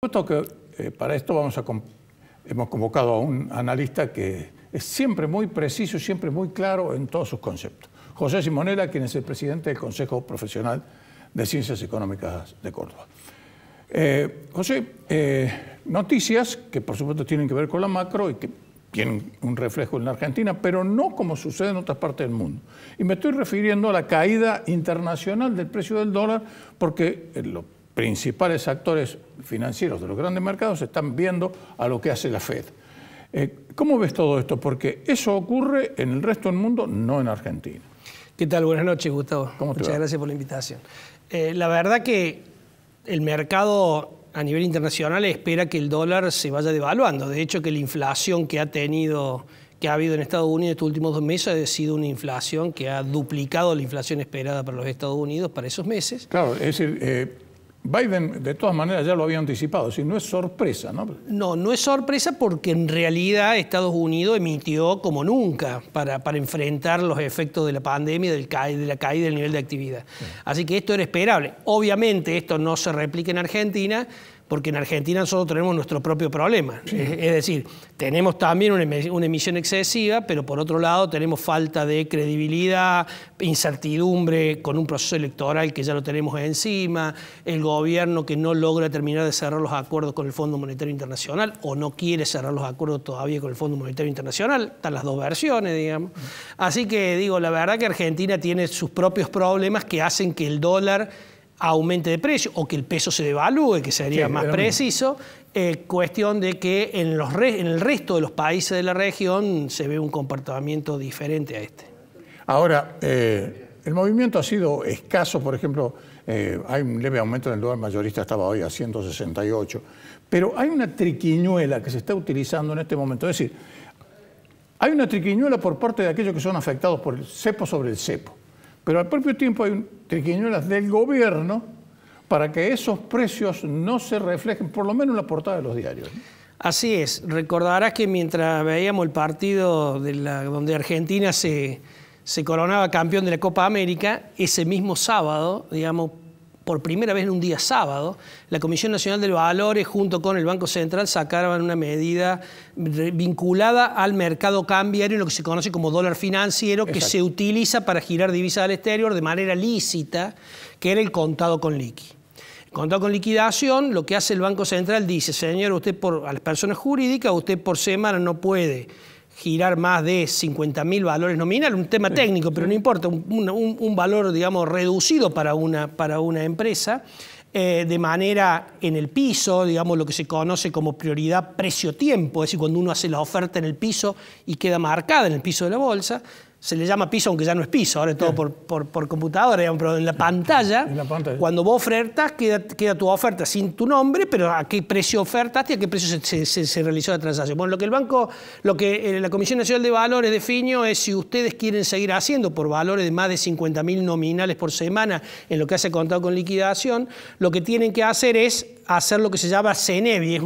Supuesto que para esto hemos convocado a un analista que es siempre muy preciso y siempre muy claro en todos sus conceptos. José Simonella, quien es el presidente del Consejo Profesional de Ciencias Económicas de Córdoba. José, noticias que por supuesto tienen que ver con la macro y que tienen un reflejo en la Argentina, pero no como sucede en otras partes del mundo. Y me estoy refiriendo a la caída internacional del precio del dólar, porque los principales actores financieros de los grandes mercados están viendo a lo que hace la Fed. ¿Cómo ves todo esto? Porque eso ocurre en el resto del mundo, no en Argentina. ¿Qué tal? Buenas noches, Gustavo. Muchas gracias por la invitación. La verdad que el mercado a nivel internacional espera que el dólar se vaya devaluando. De hecho, que la inflación que ha habido en Estados Unidos estos últimos 2 meses ha sido una inflación que ha duplicado la inflación esperada para los Estados Unidos para esos meses. Claro, es decir, Biden de todas maneras ya lo había anticipado, si no es sorpresa, ¿no? No, no es sorpresa porque en realidad Estados Unidos emitió como nunca para enfrentar los efectos de la pandemia y de la caída del nivel de actividad. Sí. Así que esto era esperable. Obviamente esto no se replica en Argentina, porque en Argentina nosotros tenemos nuestro propio problema. Sí. Es decir, tenemos también una emisión excesiva, pero por otro lado tenemos falta de credibilidad, incertidumbre con un proceso electoral que ya lo tenemos encima, el gobierno que no logra terminar de cerrar los acuerdos con el Fondo Monetario Internacional o no quiere cerrar los acuerdos todavía con el Fondo Monetario Internacional. Están las dos versiones, digamos. Así que digo, la verdad que Argentina tiene sus propios problemas que hacen que el dólar aumente de precio o que el peso se devalúe, que sería más preciso, cuestión de que en el resto de los países de la región se ve un comportamiento diferente a este. Ahora, el movimiento ha sido escaso, por ejemplo, hay un leve aumento en el dólar mayorista, estaba hoy a 168, pero hay una triquiñuela que se está utilizando en este momento, es decir, hay una triquiñuela por parte de aquellos que son afectados por el cepo sobre el cepo. Pero al propio tiempo hay triquiñuelas del gobierno para que esos precios no se reflejen, por lo menos en la portada de los diarios. Así es. Recordarás que mientras veíamos el partido donde Argentina se coronaba campeón de la Copa América, ese mismo sábado, digamos, por primera vez en un día sábado, la Comisión Nacional de Valores junto con el Banco Central sacaban una medida vinculada al mercado cambiario, lo que se conoce como dólar financiero, que se utiliza para girar divisas al exterior de manera lícita, que era el contado con liqui. El contado con liquidación, lo que hace el Banco Central dice, señor, usted a las personas jurídicas, usted por semana no puede girar más de 50.000 valores nominales, un tema técnico, pero no importa, un valor, digamos, reducido para una empresa, de manera en el piso, digamos, lo que se conoce como prioridad precio-tiempo, es decir, cuando uno hace la oferta en el piso y queda marcada en el piso de la bolsa, se le llama piso, aunque ya no es piso, ahora es todo por computadora, digamos, pero en la pantalla, cuando vos ofertas, queda tu oferta sin tu nombre, pero a qué precio ofertaste y a qué precio se realizó la transacción. Bueno, lo que la Comisión Nacional de Valores definió es si ustedes quieren seguir haciendo por valores de más de 50.000 nominales por semana en lo que hace contado con liquidación, lo que tienen que hacer es hacer lo que se llama CENEVI, es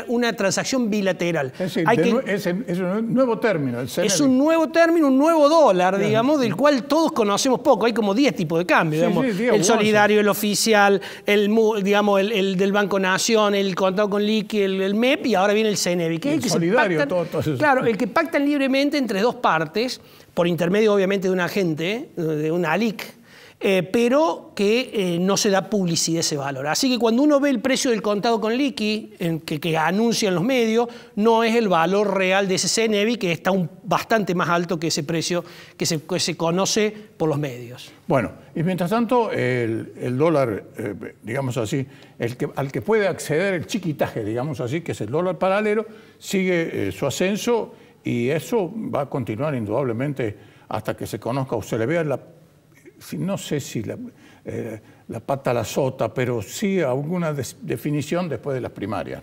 una transacción bilateral. Es decir, es un nuevo término, el CENEVI. Es un nuevo término, un nuevo dólar, digamos, del cual todos conocemos poco. Hay como 10 tipos de cambio, digamos. El solidario, el oficial, digamos, el del Banco Nación, el contado con liqui, el MEP, y ahora viene el CENEVI. Que es el que solidario, se pactan, claro, el que pactan libremente entre dos partes, por intermedio obviamente de un agente, de una ALIC, pero que no se da publicidad a ese valor. Así que cuando uno ve el precio del contado con liqui que anuncian los medios, no es el valor real de ese CENEVI, que está bastante más alto que ese precio que se conoce por los medios. Bueno, y mientras tanto, el dólar, digamos así, al que puede acceder el chiquitaje, digamos así, que es el dólar paralelo, sigue su ascenso y eso va a continuar indudablemente hasta que se conozca o se le vea no sé si la pata a la sota, pero sí alguna definición después de las primarias.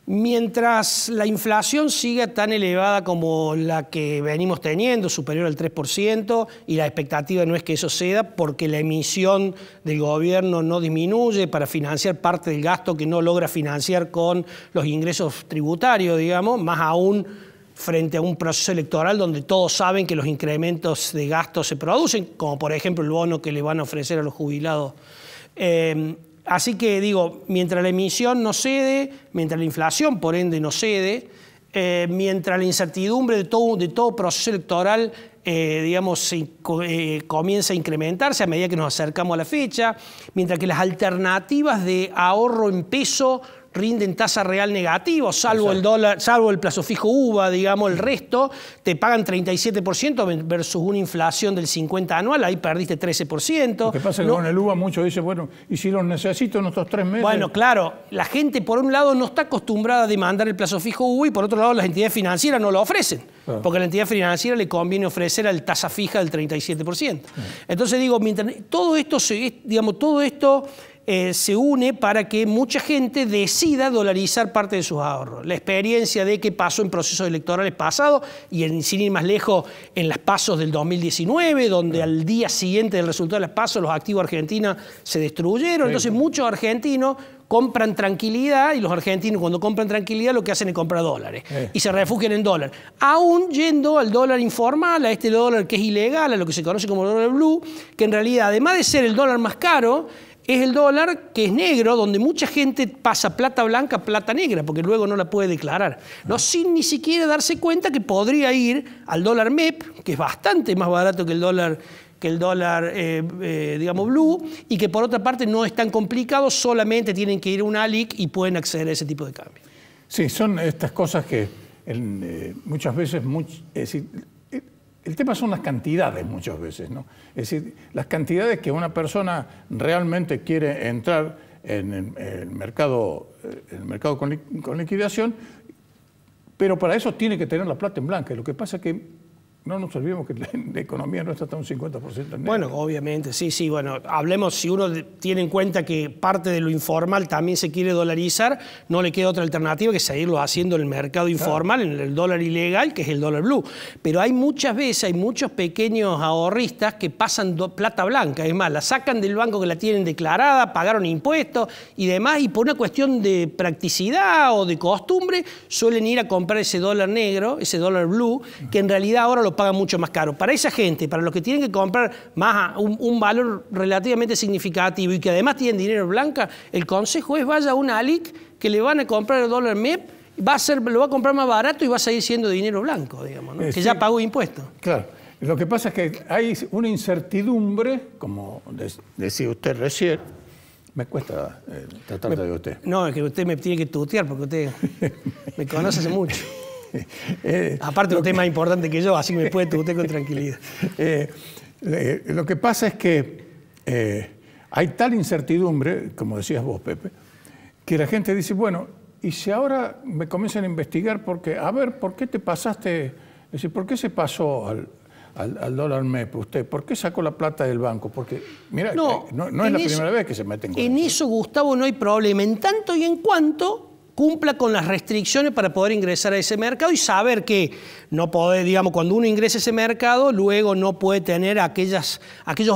Mientras la inflación siga tan elevada como la que venimos teniendo, superior al 3%, y la expectativa no es que eso ceda, porque la emisión del gobierno no disminuye para financiar parte del gasto que no logra financiar con los ingresos tributarios, digamos, más aún frente a un proceso electoral donde todos saben que los incrementos de gastos se producen, como por ejemplo el bono que le van a ofrecer a los jubilados Así que digo, mientras la emisión no cede, mientras la inflación por ende no cede, mientras la incertidumbre de todo proceso electoral digamos, comienza a incrementarse a medida que nos acercamos a la fecha, mientras que las alternativas de ahorro en peso rinden tasa real negativa, salvo el dólar, salvo el plazo fijo UVA, digamos, el resto te pagan 37% versus una inflación del 50 anual, ahí perdiste 13%. Lo que pasa es que con el UVA muchos dicen, bueno, ¿y si los necesito en estos 3 meses? Bueno, claro, la gente por un lado no está acostumbrada a demandar el plazo fijo UVA y por otro lado las entidades financieras no lo ofrecen, porque a la entidad financiera le conviene ofrecer la tasa fija del 37%. Entonces digo, mientras todo esto, digamos, todo esto se une para que mucha gente decida dolarizar parte de sus ahorros. La experiencia de qué pasó en procesos electorales pasados y sin ir más lejos en las pasos del 2019, donde al día siguiente del resultado de las pasos los activos argentinos se destruyeron. Entonces muchos argentinos compran tranquilidad y los argentinos cuando compran tranquilidad lo que hacen es comprar dólares y se refugian en dólar. Aún yendo al dólar informal, a este dólar que es ilegal, a lo que se conoce como dólar blue, que en realidad además de ser el dólar más caro, es el dólar que es negro, donde mucha gente pasa plata blanca a plata negra, porque luego no la puede declarar. ¿No? Sin ni siquiera darse cuenta que podría ir al dólar MEP, que es bastante más barato que el dólar digamos, blue, y que por otra parte no es tan complicado, solamente tienen que ir a una ALIC y pueden acceder a ese tipo de cambio. Sí, son estas cosas que muchas veces, es decir, el tema son las cantidades muchas veces, ¿no? Es decir, las cantidades que una persona realmente quiere entrar en el mercado con liquidación, pero para eso tiene que tener la plata en blanca. Lo que pasa es que no nos olvidemos que la economía no está hasta un 50% en negro. Bueno, obviamente, sí, bueno, hablemos, si uno tiene en cuenta que parte de lo informal también se quiere dolarizar, no le queda otra alternativa que seguirlo haciendo en el mercado informal, en el dólar ilegal, que es el dólar blue. Pero hay muchas veces, hay muchos pequeños ahorristas que pasan plata blanca, es más, la sacan del banco que la tienen declarada, pagaron impuestos y demás, y por una cuestión de practicidad o de costumbre, suelen ir a comprar ese dólar negro, ese dólar blue, que en realidad ahora lo pagan mucho más caro. Para esa gente, para los que tienen que comprar más un valor relativamente significativo y que además tienen dinero blanca, el consejo es vaya a una ALIC que le van a comprar el dólar MEP, lo va a comprar más barato y va a seguir siendo dinero blanco, digamos, ¿no? Que ya pagó impuestos. Claro. Lo que pasa es que hay una incertidumbre, como decía usted recién. Me cuesta tratar de usted. No, es que usted me tiene que tutear porque usted me conoce hace mucho. Aparte, usted es más importante que yo, así que me puede tutear con tranquilidad. Lo que pasa es que hay tal incertidumbre, como decías vos, Pepe, que la gente dice, bueno, y si ahora me comienzan a investigar, porque, a ver, ¿por qué te pasaste? Es decir, ¿por qué se pasó al dólar MEP usted? ¿Por qué sacó la plata del banco? Porque, mira, no es la primera vez que se meten con eso. En eso, Gustavo, no hay problema, en tanto y en cuanto cumpla con las restricciones para poder ingresar a ese mercado y saber que no puede, digamos, cuando uno ingresa a ese mercado, luego no puede tener aquellos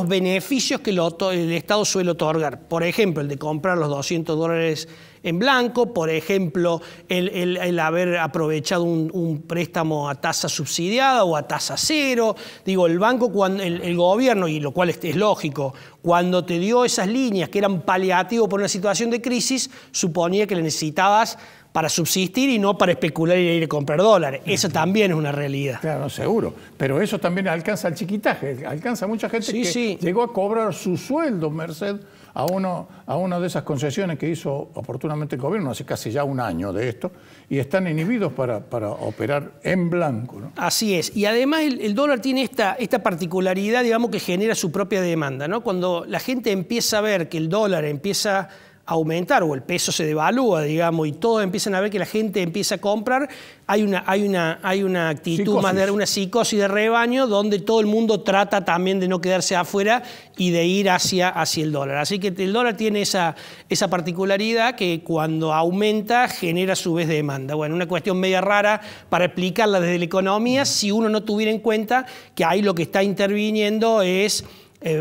beneficios que el Estado suele otorgar. Por ejemplo, el de comprar los $200 en blanco, por ejemplo, el haber aprovechado un préstamo a tasa subsidiada o a tasa cero. Digo, el banco, cuando el gobierno, y lo cual es lógico, cuando te dio esas líneas que eran paliativos por una situación de crisis, suponía que le necesitabas para subsistir y no para especular y ir a comprar dólares. Eso también es una realidad. Claro, seguro. Pero eso también alcanza el chiquitaje, alcanza a mucha gente llegó a cobrar su sueldo merced a una de esas concesiones que hizo oportunamente el gobierno hace casi ya un año de esto, y están inhibidos para operar en blanco, ¿no? Así es. Y además el dólar tiene esta particularidad, digamos, que genera su propia demanda, ¿no? Cuando la gente empieza a ver que el dólar empieza aumentar o el peso se devalúa, digamos, y todos empiezan a ver que la gente empieza a comprar, hay una actitud más de una psicosis de rebaño donde todo el mundo trata también de no quedarse afuera y de ir hacia el dólar. Así que el dólar tiene esa particularidad que cuando aumenta genera a su vez demanda. Bueno, una cuestión media rara para explicarla desde la economía si uno no tuviera en cuenta que ahí lo que está interviniendo es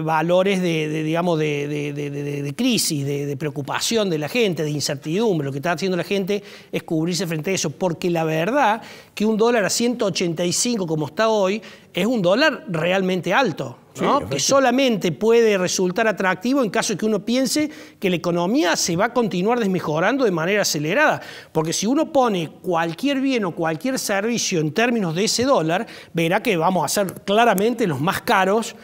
valores de crisis, de preocupación de la gente, de incertidumbre. Lo que está haciendo la gente es cubrirse frente a eso, porque la verdad que un dólar a 185 como está hoy es un dólar realmente alto. ¿no? Sí, que solamente puede resultar atractivo en caso de que uno piense que la economía se va a continuar desmejorando de manera acelerada. Porque si uno pone cualquier bien o cualquier servicio en términos de ese dólar, verá que vamos a ser claramente los más caros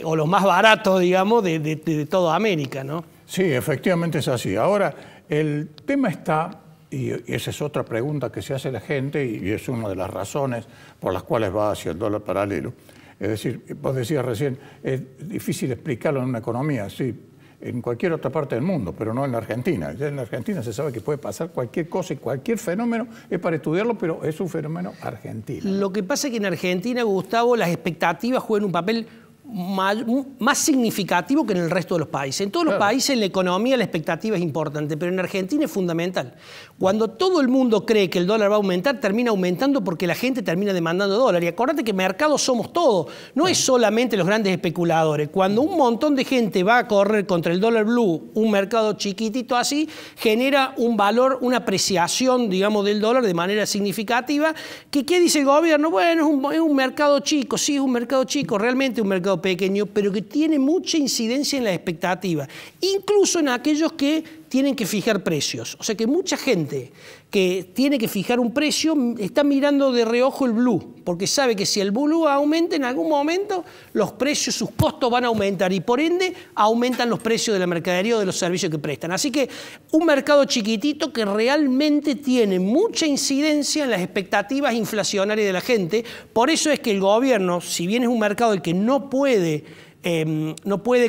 o los más baratos, digamos, de toda América, ¿no? Sí, efectivamente es así. Ahora, el tema está, y esa es otra pregunta que se hace la gente, y es una de las razones por las cuales va hacia el dólar paralelo. Es decir, vos decías recién, es difícil explicarlo en una economía, sí, en cualquier otra parte del mundo, pero no en la Argentina. Ya en la Argentina se sabe que puede pasar cualquier cosa y cualquier fenómeno es para estudiarlo, pero es un fenómeno argentino. Lo que pasa es que en Argentina, Gustavo, las expectativas juegan un papel más significativo que en el resto de los países. En todos los países en la economía la expectativa es importante, pero en Argentina es fundamental. Cuando todo el mundo cree que el dólar va a aumentar, termina aumentando porque la gente termina demandando dólar. Y acuérdate que mercados somos todos, no es solamente los grandes especuladores. Cuando un montón de gente va a correr contra el dólar blue, un mercado chiquitito así, genera un valor, una apreciación, digamos, del dólar de manera significativa. ¿Qué dice el gobierno? Bueno, es un mercado chico, sí, es un mercado chico, realmente un mercado pequeño, pero que tiene mucha incidencia en la expectativa, incluso en aquellos que tienen que fijar precios. O sea que mucha gente que tiene que fijar un precio está mirando de reojo el blue, porque sabe que si el blue aumenta en algún momento, los precios, sus costos van a aumentar y por ende aumentan los precios de la mercadería o de los servicios que prestan. Así que un mercado chiquitito que realmente tiene mucha incidencia en las expectativas inflacionarias de la gente. Por eso es que el gobierno, si bien es un mercado el que no puede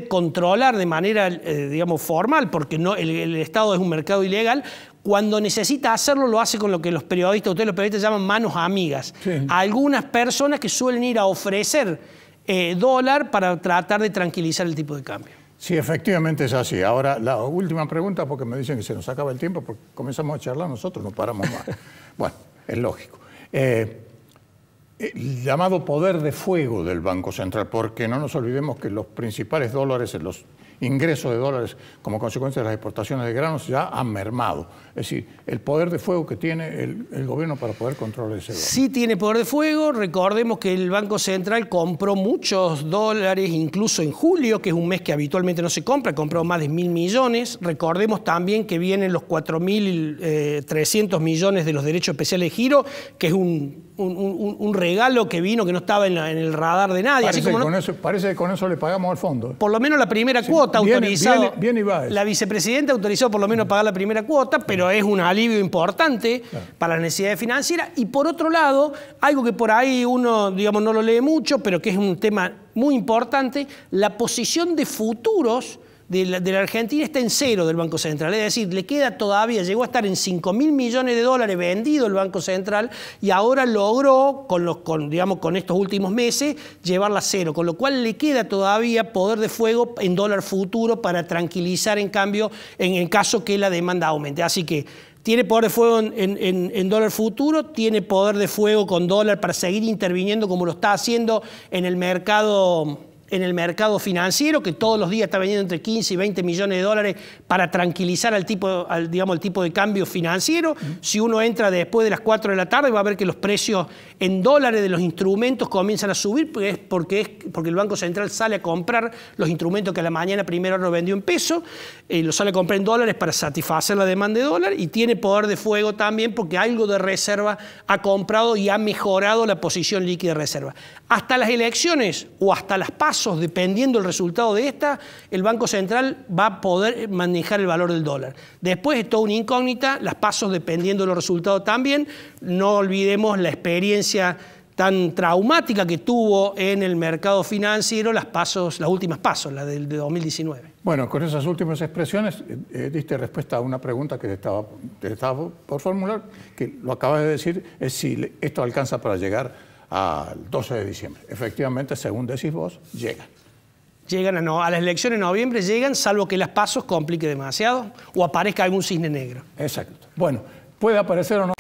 controlar de manera, digamos, formal, porque el Estado es un mercado ilegal, cuando necesita hacerlo lo hace con lo que ustedes los periodistas llaman manos amigas. Sí. Algunas personas que suelen ir a ofrecer dólar para tratar de tranquilizar el tipo de cambio. Sí, efectivamente es así. Ahora, la última pregunta, porque me dicen que se nos acaba el tiempo, porque comenzamos a charlar, nosotros no paramos más. Bueno, es lógico. El llamado poder de fuego del Banco Central, porque no nos olvidemos que los principales dólares, los ingresos de dólares como consecuencia de las exportaciones de granos ya han mermado. Es decir, el poder de fuego que tiene el gobierno para poder controlar ese dólar. Sí tiene poder de fuego. Recordemos que el Banco Central compró muchos dólares, incluso en julio, que es un mes que habitualmente no se compra, compró más de 1.000 millones. Recordemos también que vienen los 4.300 millones de los derechos especiales de giro, que es un regalo que vino que no estaba en el radar de nadie. Parece que con eso le pagamos al fondo. Por lo menos la primera cuota autorizada. Viene y va eso. La vicepresidenta autorizó por lo menos pagar la primera cuota, pero es un alivio importante para las necesidades financieras. Y por otro lado, algo que por ahí uno, digamos, no lo lee mucho, pero que es un tema muy importante, la posición de futuros de la Argentina está en cero del Banco Central, es decir, le queda todavía, llegó a estar en 5.000 millones de dólares vendido el Banco Central y ahora logró, con estos últimos meses, llevarla a cero, con lo cual le queda todavía poder de fuego en dólar futuro para tranquilizar, en cambio, en el caso que la demanda aumente. Así que tiene poder de fuego en dólar futuro, tiene poder de fuego con dólar para seguir interviniendo como lo está haciendo en el mercado financiero, que todos los días está vendiendo entre 15 y 20 millones de dólares para tranquilizar el tipo de cambio financiero. Si uno entra después de las 4 de la tarde va a ver que los precios en dólares de los instrumentos comienzan a subir, porque el Banco Central sale a comprar los instrumentos que a la mañana primero lo vendió en pesos, los sale a comprar en dólares para satisfacer la demanda de dólar, y tiene poder de fuego también porque algo de reserva ha comprado y ha mejorado la posición líquida de reserva. Hasta las elecciones o hasta las PASO, dependiendo del resultado de esta, el Banco Central va a poder manejar el valor del dólar. Después es toda una incógnita, las PASO dependiendo de los resultados también. No olvidemos la experiencia tan traumática que tuvo en el mercado financiero las últimas PASO, la de 2019. Bueno, con esas últimas expresiones diste respuesta a una pregunta que te estaba por formular, que lo acabas de decir, es si esto alcanza para llegar al 12 de diciembre. Efectivamente, según decís vos, llegan. Llegan a las elecciones en noviembre, llegan, salvo que las PASO complique demasiado o aparezca algún cisne negro. Exacto. Bueno, puede aparecer o no